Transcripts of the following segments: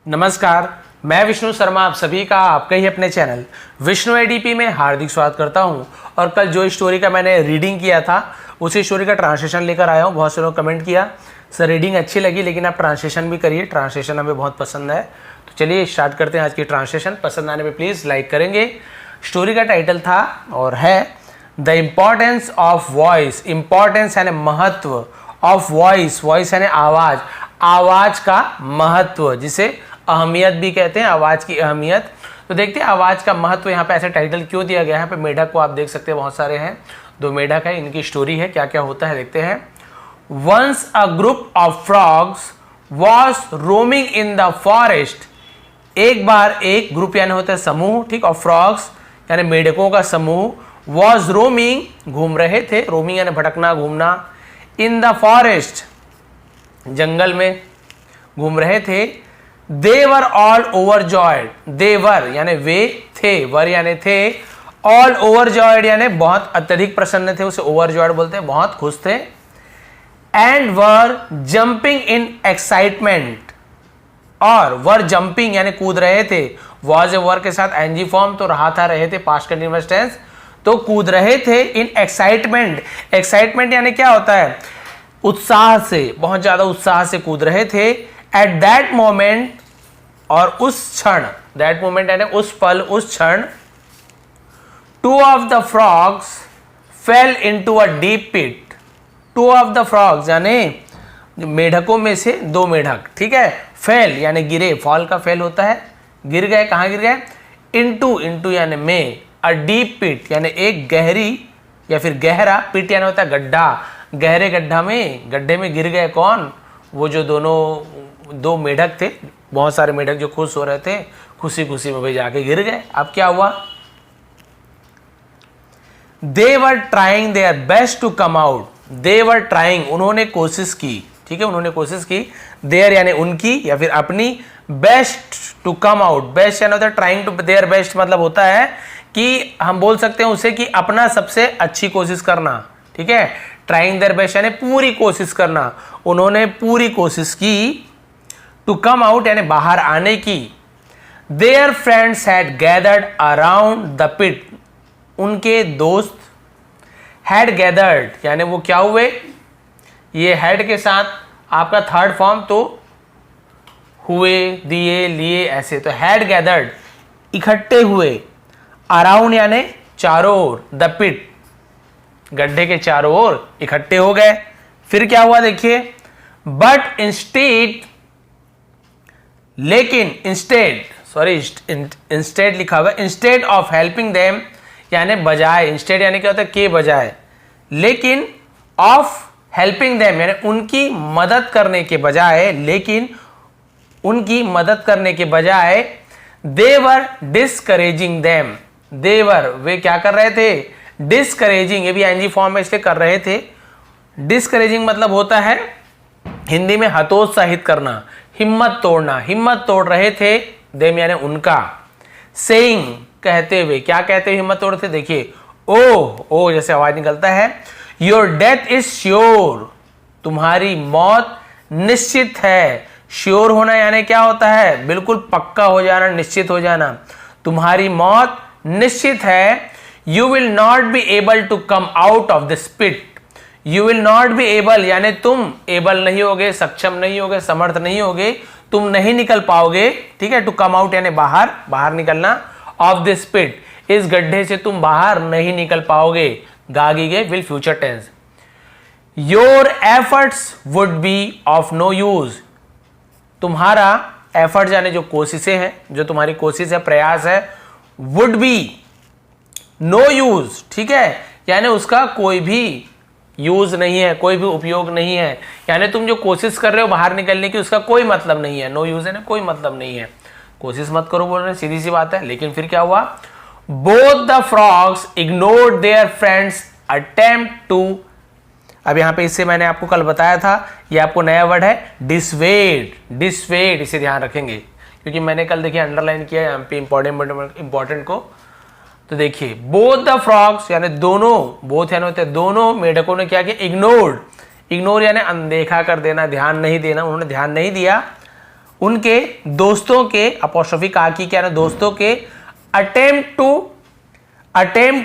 नमस्कार, मैं विष्णु शर्मा आप सभी का आपके ही अपने चैनल विष्णु एडीपी में हार्दिक स्वागत करता हूं। और कल जो स्टोरी का मैंने रीडिंग किया था उसी स्टोरी का ट्रांसलेशन लेकर आया हूं। बहुत से लोग कमेंट किया सर रीडिंग अच्छी लगी लेकिन आप ट्रांसलेशन भी करिए, ट्रांसलेशन हमें बहुत पसंद है। तो चलिए स्टार्ट करते हैं आज की ट्रांसलेशन। पसंद आने पर प्लीज़ लाइक करेंगे। स्टोरी का टाइटल था और है the importance of voice. Importance यानी महत्व, ऑफ वॉइस, वॉइस यानी आवाज़, आवाज़ का महत्व, जिसे अहमियत भी कहते हैं, आवाज़ की अहमियत। तो देखते हैं आवाज़ का महत्व यहाँ पे ऐसे टाइटल क्यों दिया गया है। यहाँ पे मेढक को आप देख सकते हैं, बहुत सारे हैं, 2 मेढक है, इनकी स्टोरी है, क्या क्या होता है देखते हैं। Once a group of frogs was roaming in the forest. एक बार एक ग्रुप यानी होता है समूह, ठीक, ऑफ फ्रॉग्स यानी मेढकों का समूह, वॉज रोमिंग घूम रहे थे, रोमिंग यानी भटकना घूमना, इन द फॉरेस्ट जंगल में घूम रहे थे। They were all overjoyed. They were यानी वे थे, वर यानी थे, all overjoyed यानी बहुत अत्यधिक प्रसन्न थे, उसे overjoyed बोलते हैं, बहुत खुश थे। And were jumping in excitement, और were jumping यानी कूद रहे थे, was a verb के साथ ing फॉर्म, तो रहा था, रहे थे, past continuous tense, तो कूद रहे थे in excitement। excitement यानी क्या होता है, उत्साह से, बहुत ज्यादा उत्साह से कूद रहे थे। एट दैट मोमेंट, और उस क्षण, दैट मोमेंट यानी उस पल, उस क्षण, 2 of the frogs fell into a deep pit. 2 of the frogs यानी मेढकों में से 2 मेढक, ठीक है, फेल यानी गिरे, फॉल का फेल होता है, गिर गए, कहाँ गिर गए, इनटू, इनटू यानी में, अ डीप पिट यानी एक गहरी या फिर गहरा, पिट यानी होता है गड्ढा, गहरे गड्ढे में गिर गए। कौन? वो जो दोनों 2 मेढक थे, बहुत सारे मेढक जो खुश हो रहे थे, खुशी खुशी में भाई जाके गिर गए। अब क्या हुआ? They were trying their best to come out. They were trying उन्होंने कोशिश की, ठीक है, उन्होंने कोशिश की, देयर यानी उनकी या फिर अपनी, best to come out, best यानी होता है ट्राइंग टू, देयर बेस्ट मतलब होता है कि हम बोल सकते हैं उसे कि अपना सबसे अच्छी कोशिश करना, ठीक है। ट्राइंग देयर बेस्ट यानी पूरी कोशिश करना, उन्होंने पूरी कोशिश की। टू कम आउट यानी बाहर आने की। Their friends had gathered around the pit. उनके दोस्त हैड गैदर्ड यानी वो क्या हुए, ये हैड के साथ आपका थर्ड फॉर्म, तो हुए, दिए, लिए, ऐसे, तो हैड गैदर्ड इकट्ठे हुए, अराउंड यानी चारों ओर, द पिट गड्ढे के चारों ओर इकट्ठे हो गए। फिर क्या हुआ देखिए, बट इंस्टेड, लेकिन, इंस्टेड, सॉरी इंस्टेड लिखा हुआ, इंस्टेड ऑफ हेल्पिंग देम यानी बजाय, इंस्टेड यानी क्या होता है के बजाय, लेकिन ऑफ हेल्पिंग देम यानी उनकी मदद करने के बजाय, लेकिन उनकी मदद करने के बजाय, देवर डिस्करेजिंग देम। देवर वे क्या कर रहे थे, डिस्करेजिंग, ये भी एनजी फॉर्म में इसलिए कर रहे थे। डिस्करेजिंग मतलब होता है हिंदी में हतोत्साहित करना, हिम्मत तोड़ना, हिम्मत तोड़ रहे थे, देम यानी उनका। सेइंग कहते हुए, क्या कहते हुए हिम्मत तोड़ते, देखिए, ओ जैसे आवाज निकलता है, योर डेथ इज श्योर, तुम्हारी मौत निश्चित है। श्योर होना यानी क्या होता है, बिल्कुल पक्का हो जाना, निश्चित हो जाना, तुम्हारी मौत निश्चित है। You will not be able to come out of this pit. You will not be able यानी तुम एबल नहीं होगे, सक्षम नहीं होगे, समर्थ नहीं होगे, तुम नहीं निकल पाओगे, ठीक है। टू कम आउट यानी बाहर, बाहर निकलना, ऑफ दिस पिट इस गड्ढे से तुम बाहर नहीं निकल पाओगे, गागीगे will future tense. Your efforts would be of no use. तुम्हारा एफर्ट यानी जो कोशिशें हैं, जो तुम्हारी कोशिश है, प्रयास है, वुड बी नो यूज, ठीक है, यानी उसका कोई भी यूज नहीं है, कोई भी उपयोग नहीं है, यानी तुम जो कोशिश कर रहे हो बाहर निकलने की उसका कोई मतलब नहीं है। नो यूज है ना, कोई मतलब नहीं है, कोशिश मत करो बोल रहे, सीधी सी बात है। लेकिन फिर क्या हुआ, both the frogs ignored their friends attempt to. अब यहां पे इससे मैंने आपको कल बताया था, ये आपको नया वर्ड है डिसवेड, डिसवेड, इसे ध्यान रखेंगे क्योंकि मैंने कल देखिए अंडरलाइन किया यहाँ पे इंपॉर्टेंट को। तो देखिए, बोथ द फ्रॉग्स यानी दोनों, बोथ यानी होते हैं दोनों मेढकों ने क्या किया, इग्नोर्ड, इग्नोर यानी अनदेखा कर देना, ध्यान नहीं देना, उन्होंने ध्यान नहीं दिया। उनके दोस्तों के अपोस्ट्रोफी का की क्या ना दोस्तों के अटेम्प्ट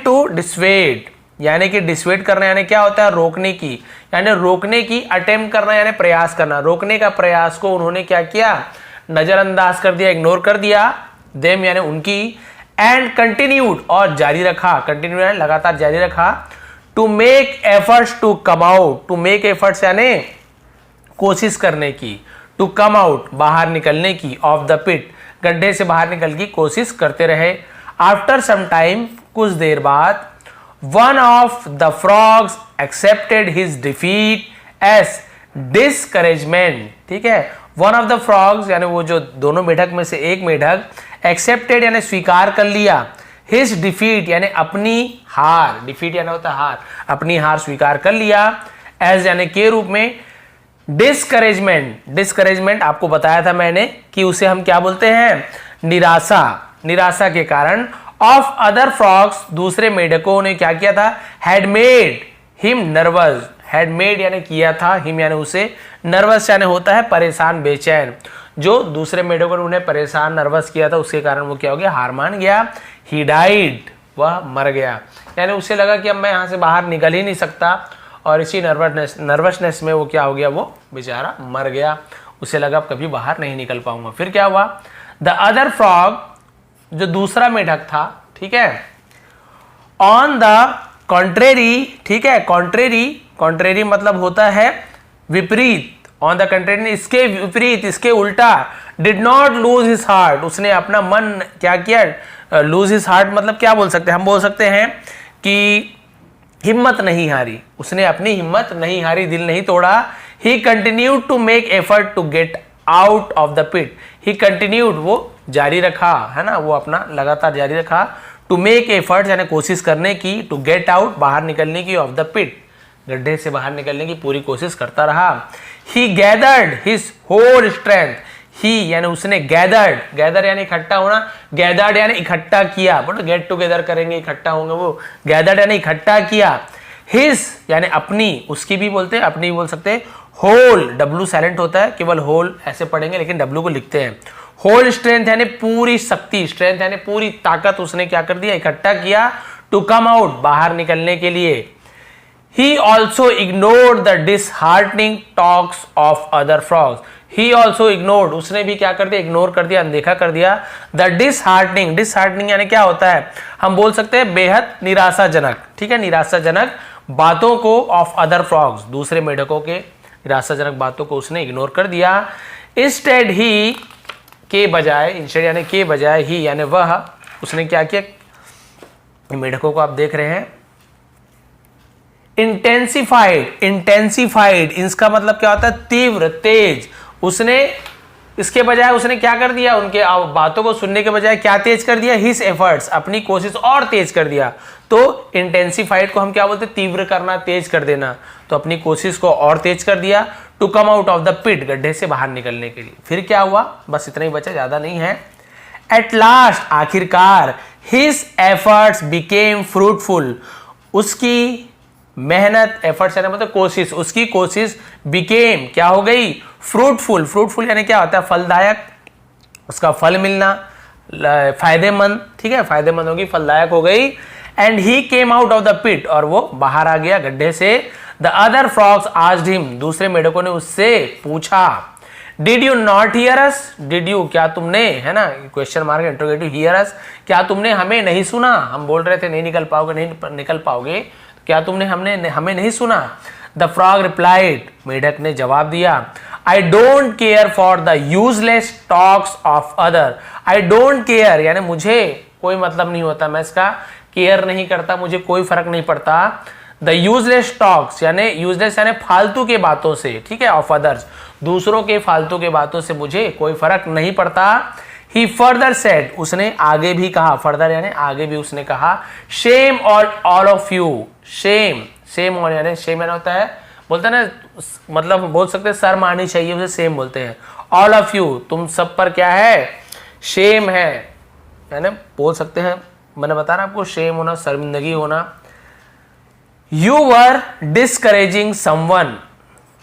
टू डिस्वेड, यानी कि डिस्वेड करना यानी क्या होता है रोकने की, यानी रोकने की अटेम्प्ट करना यानी प्रयास करना, रोकने का प्रयास को उन्होंने क्या किया नजरअंदाज कर दिया, इग्नोर कर दिया, देम यानी उनकी, एंड कंटिन्यूड और जारी रखा, कंटिन्यू यानी लगातार जारी रखा, to make efforts to come out, to make efforts यानी कोशिश करने की, टू कम आउट बाहर निकलने की, ऑफ द पिट गड्ढे से बाहर निकल की कोशिश करते रहे। आफ्टर सम टाइम कुछ देर बाद one of the frogs accepted his defeat as discouragement, ठीक है, वन ऑफ द फ्रॉग्स यानी वो जो दोनों मेढक में से एक मेढक एक्सेप्टेड यानी स्वीकार कर लिया, हिज डिफीट यानी अपनी हार, डिफीट यानी होता है हार, अपनी हार स्वीकार कर लिया, एज यानी के रूप में, डिस्करेजमेंट, डिस्करेजमेंट आपको बताया था मैंने कि उसे हम क्या बोलते हैं निराशा, निराशा के कारण, ऑफ अदर फ्रॉग्स दूसरे मेढकों ने क्या किया था, had made him nervous, had made यानी किया था, हिम यानी उसे, नर्वस यानी होता है परेशान बेचैन, जो दूसरे मेढकों ने उन्हें परेशान नर्वस किया था उसके कारण वो क्या हो गया हार मान गया, ही डाइड वह मर गया, यानी उसे लगा कि अब मैं यहां से बाहर निकल ही नहीं सकता, और इसी नर्वसनेस में वो क्या हो गया वो बेचारा मर गया, उसे लगा अब कभी बाहर नहीं निकल पाऊंगा। फिर क्या हुआ, द अदर फ्रॉग जो दूसरा मेढक था, ठीक है, ऑन द कॉन्ट्रेरी, ठीक है, कॉन्ट्रेरी, कॉन्ट्रेरी मतलब होता है विपरीत, ऑन द कंट्रेरी इसके विपरीत, इसके उल्टा, did not lose his heart, उसने अपना मन क्या किया, लूज हिज हार्ट मतलब क्या बोल सकते हैं, हम बोल सकते हैं कि हिम्मत नहीं हारी, उसने अपनी हिम्मत नहीं हारी, दिल नहीं तोड़ा, he continued to make effort to get out of the pit, he continued वो जारी रखा, है ना, वो अपना लगातार जारी रखा, टू मेक एफर्ट यानी कोशिश करने की, टू गेट आउट बाहर निकलने की, ऑफ द पिट गड्ढे से बाहर निकलने की पूरी कोशिश करता रहा। ही गैदर्ड हिज होल स्ट्रेंथ, ही यानी उसने गैदर्ड, गैदर यानी इकट्ठा होना, गैदर्ड यानी इकट्ठा किया, बट गेट टुगेदर करेंगे इकट्ठा होंगे वो, गैदर्ड यानी इकट्ठा किया, हिज यानी अपनी, उसकी भी बोलते हैं अपनी भी बोल सकते हैं, होल डब्लू साइलेंट होता है, केवल होल ऐसे पढ़ेंगे लेकिन डब्लू को लिखते हैं, होल स्ट्रेंथ यानी पूरी शक्ति, स्ट्रेंथ यानी पूरी ताकत उसने क्या कर दिया इकट्ठा किया, टू कम आउट बाहर निकलने के लिए। He also ignored the disheartening talks of other frogs. He also ignored, उसने भी क्या कर दिया इग्नोर कर दिया, अनदेखा कर दिया, the disheartening, disheartening यानी क्या होता है, हम बोल सकते हैं बेहद निराशाजनक, ठीक है, निराशाजनक बातों को, ऑफ अदर फ्रॉग्स दूसरे मेढकों के निराशाजनक बातों को उसने इग्नोर कर दिया। इंस्टेड ही के बजाय, इंस्टेड यानी के बजाय, ही यानी वह, उसने क्या किया, मेढकों को आप देख रहे हैं, इंटेंसिफाइड, इंटेंसिफाइड इसका मतलब क्या होता है तीव्र तेज, उसने इसके बजाय उसने क्या कर दिया, उनके बातों को सुनने के बजाय क्या तेज कर दिया, हिज एफर्ट्स अपनी कोशिश और तेज कर दिया, तो इंटेंसिफाइड को हम क्या बोलते हैं तीव्र करना, तेज कर देना, तो अपनी कोशिश को और तेज कर दिया, to come out of the pit गड्ढे से बाहर निकलने के लिए। फिर क्या हुआ, बस इतना ही बचा, ज्यादा नहीं है। एट लास्ट आखिरकार, हिज एफर्ट्स बिकेम फ्रूटफुल, उसकी मेहनत, एफर्ट्स यानी मतलब कोशिश, उसकी कोशिश बिकेम क्या हो गई, फ्रूटफुल, फ्रूटफुल यानी क्या होता है फलदायक, उसका फल मिलना, फायदेमंद, ठीक है, फायदेमंद होगी, फलदायक हो गई। And he came out of the pit, और वो बाहर आ गया गड्ढे से। The other frogs asked him, दूसरे मेढकों ने उससे पूछा, did you not hear us, did you क्या तुमने, है ना question mark interrogative, hear us क्या तुमने हमें नहीं सुना, हम बोल रहे थे नहीं निकल पाओगे, नहीं निकल पाओगे, क्या तुमने हमें नहीं सुना। द फ्रॉग रिप्लाइड, मेढक ने जवाब दिया, I don't care for the useless talks of other, I don't care यानी मुझे कोई मतलब नहीं होता, मैं इसका केयर नहीं करता, मुझे कोई फर्क नहीं पड़ता। द यूजलेस टॉक्स यानी यूजलेस यानी फालतू के बातों से, ठीक है, ऑफ अदर्स दूसरों के फालतू के बातों से मुझे कोई फर्क नहीं पड़ता। He further said, उसने आगे भी कहा, फर्दर यानी आगे भी उसने कहा, shame on all of you, shame on यानी shame यानी होता है, बोलते हैं ना, मतलब बोल सकते हैं शर्म आनी चाहिए, उसे shame बोलते हैं। all of you तुम सब पर क्या है, shame है, यानी बोल सकते हैं, मैंने बताया ना आपको shame होना, शर्मिंदगी होना। you were discouraging someone,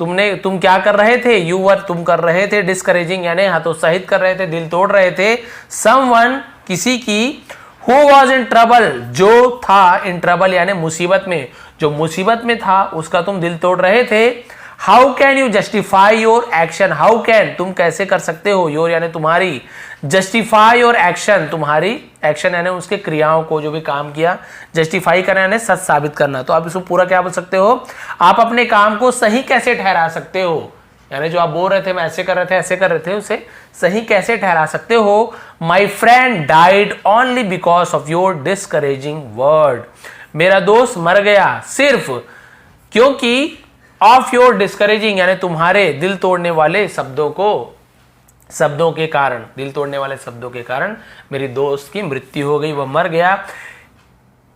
तुम क्या कर रहे थे, तुम कर रहे थे डिस्करेजिंग यानी हतोत्साहित कर रहे थे, दिल तोड़ रहे थे, समवन किसी की, हु वॉज इन ट्रबल जो था इन ट्रबल यानी मुसीबत में, जो मुसीबत में था उसका तुम दिल तोड़ रहे थे। How can you justify your action, how can तुम कैसे कर सकते हो, योर यानी तुम्हारी, जस्टिफाई योर एक्शन तुम्हारी एक्शन यानी उसके क्रियाओं को, जो भी काम किया, जस्टिफाई करना यानी सच साबित करना। तो आप इसको पूरा क्या बोल सकते हो, आप अपने काम को सही कैसे ठहरा सकते हो, यानी जो आप बोल रहे थे मैं ऐसे कर रहे थे ऐसे कर रहे थे उसे सही कैसे ठहरा सकते हो। My friend died only because of your discouraging word, मेरा दोस्त मर गया सिर्फ क्योंकि ऑफ योर डिस्करेजिंग यानी तुम्हारे दिल तोड़ने वाले शब्दों के कारण, दिल तोड़ने वाले शब्दों के कारण मेरी दोस्त की मृत्यु हो गई, वह मर गया।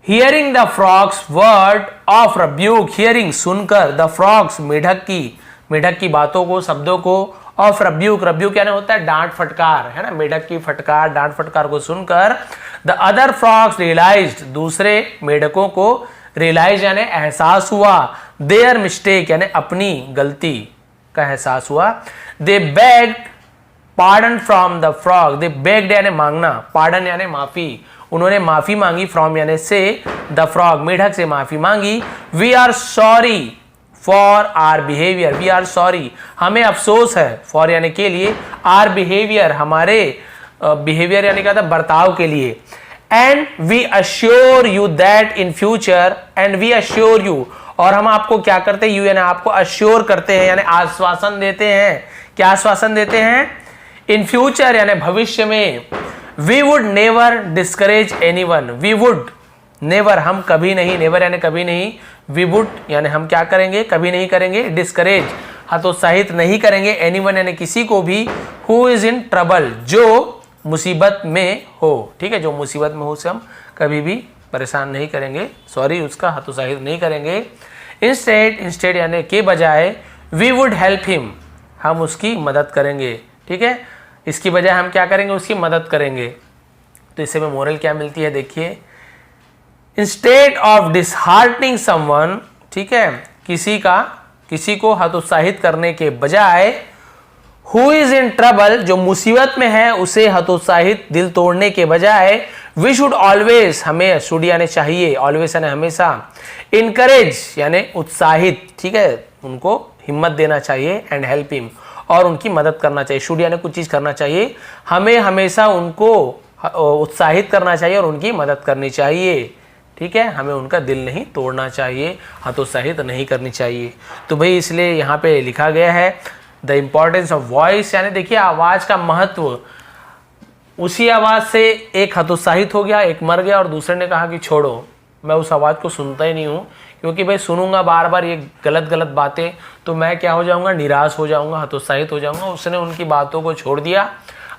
Hearing the frogs word of rebuke, hearing सुनकर, द फ्रॉग्स मेढक की बातों को, शब्दों को, ऑफ रब्यूक यानी होता है डांट फटकार, है ना, मेढक की फटकार, डांट फटकार को सुनकर, द अदर फ्रॉग्स रियलाइज्ड, दूसरे मेढकों को रियलाइज यानी एहसास हुआ, देयर मिस्टेक यानी अपनी गलती का एहसास हुआ। They begged pardon from the frog, they begged यानी मांगना, पार्डन यानी माफी, उन्होंने माफी मांगी, फ्रॉम यानी से, द फ्रॉग मेढक से माफी मांगी। We are sorry for our behaviour, we are sorry हमें अफसोस है, फॉर यानी के लिए, आर बिहेवियर हमारे बिहेवियर यानी क्या था बर्ताव के लिए। And we assure you that in future, and we assure you और हम आपको क्या करते हैं, यू यानी आपको अश्योर करते हैं यानी आश्वासन देते हैं, क्या आश्वासन देते हैं, इन फ्यूचर यानी भविष्य में, we would never discourage anyone, we would never हम कभी नहीं, नेवर यानी कभी नहीं, वी वुड यानी हम क्या करेंगे कभी नहीं करेंगे, डिस्करेज हतोत्साहित नहीं करेंगे, एनीवन यानी किसी को भी, हु इज इन ट्रबल जो मुसीबत में हो, ठीक है, जो मुसीबत में हो उसे हम कभी भी परेशान नहीं करेंगे, सॉरी उसका हतोत्साहित नहीं करेंगे। इंस्टेड यानी के बजाय, वी वुड हेल्प हिम हम उसकी मदद करेंगे, ठीक है, इसकी बजाय हम क्या करेंगे उसकी मदद करेंगे। तो इससे में मोरल क्या मिलती है देखिए, इंस्टेड ऑफ डिसहार्टनिंग समवन, ठीक है, किसी को हतोत्साहित करने के बजाय, हु इज इन ट्रबल जो मुसीबत में है उसे हतोत्साहित दिल तोड़ने के बजाय, वी शुड ऑलवेज हमें शुड यानी चाहिए, ऑलवेज यानी हमेशा, इनकरेज यानी उत्साहित, ठीक है, उनको हिम्मत देना चाहिए, एंड हेल्प हिम और उनकी मदद करना चाहिए, शुड यानी कुछ चीज करना चाहिए, हमें हमेशा उनको उत्साहित करना चाहिए और उनकी मदद करनी चाहिए, ठीक है, हमें उनका दिल नहीं तोड़ना चाहिए, हतोत्साहित नहीं करनी चाहिए। तो भाई इसलिए यहाँ पे लिखा गया है द इम्पॉर्टेंस ऑफ वॉइस यानी देखिए आवाज का महत्व, उसी आवाज से एक हतोत्साहित हो गया, एक मर गया और दूसरे ने कहा कि छोड़ो मैं उस आवाज को सुनता ही नहीं हूँ, क्योंकि भाई सुनूंगा बार बार ये गलत बातें तो मैं क्या हो जाऊंगा, निराश हो जाऊंगा, हतोत्साहित हो जाऊंगा। उसने उनकी बातों को छोड़ दिया,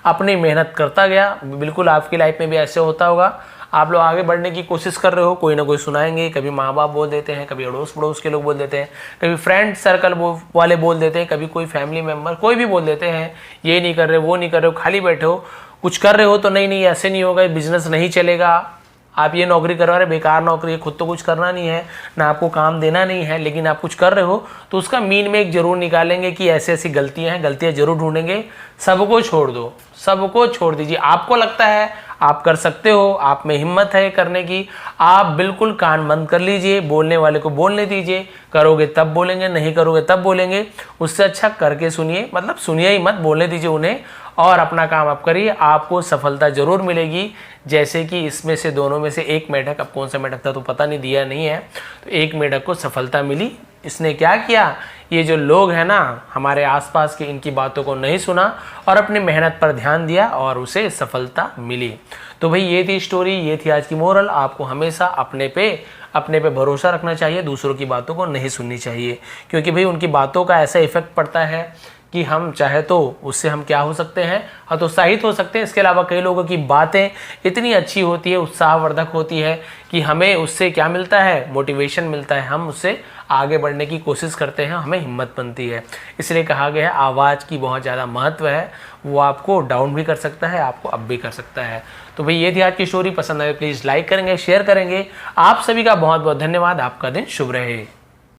अपनी मेहनत करता गया। बिल्कुल आपकी लाइफ में भी ऐसे होता होगा, आप लोग आगे बढ़ने की कोशिश कर रहे हो, कोई ना कोई सुनाएंगे, कभी माँ बाप बोल देते हैं, कभी अड़ोस पड़ोस के लोग बोल देते हैं, कभी फ्रेंड सर्कल वाले बोल देते हैं, कभी कोई फैमिली मेम्बर कोई भी बोल देते हैं, ये नहीं कर रहे वो नहीं कर रहे हो, खाली बैठे हो, कुछ कर रहे हो तो नहीं ऐसे नहीं होगा, बिजनेस नहीं चलेगा, आप ये नौकरी करवा रहे बेकार नौकरी है, खुद तो कुछ करना नहीं है ना, आपको काम देना नहीं है, लेकिन आप कुछ कर रहे हो तो उसका मीन में एक जरूर निकालेंगे कि ऐसी ऐसी गलतियां हैं, गलतियां जरूर ढूंढेंगे। सबको छोड़ दो, सबको छोड़ दीजिए, आपको लगता है आप कर सकते हो, आप में हिम्मत है करने की, आप बिल्कुल कान बंद कर लीजिए, बोलने वाले को बोलने दीजिए, करोगे तब बोलेंगे, नहीं करोगे तब बोलेंगे, उससे अच्छा करके सुनिए, मतलब सुनिए ही मत, बोलने दीजिए उन्हें और अपना काम आप करिए, आपको सफलता जरूर मिलेगी। जैसे कि इसमें से दोनों में से एक मेढक, अब कौन सा मेढक था तो पता नहीं, दिया नहीं है, तो एक मेढक को सफलता मिली, इसने क्या किया, ये जो लोग हैं ना हमारे आसपास के, इनकी बातों को नहीं सुना और अपनी मेहनत पर ध्यान दिया और उसे सफलता मिली। तो भाई ये थी स्टोरी, ये थी आज की मोरल। आपको हमेशा अपने पे भरोसा रखना चाहिए, दूसरों की बातों को नहीं सुननी चाहिए, क्योंकि भाई उनकी बातों का ऐसा इफेक्ट पड़ता है कि हम चाहे तो उससे हम क्या हो सकते हैं, हतोत्साहित हो सकते हैं। इसके अलावा कई लोगों की बातें इतनी अच्छी होती है, उत्साहवर्धक होती है कि हमें उससे क्या मिलता है, मोटिवेशन मिलता है, हम उससे आगे बढ़ने की कोशिश करते हैं, हमें हिम्मत बनती है। इसलिए कहा गया है आवाज़ की बहुत ज़्यादा महत्व है, वो आपको डाउन भी कर सकता है, आपको अप भी कर सकता है। तो भाई ये थी आज की स्टोरी, पसंद आए प्लीज़ लाइक करेंगे, शेयर करेंगे। आप सभी का बहुत बहुत धन्यवाद, आपका दिन शुभ रहे।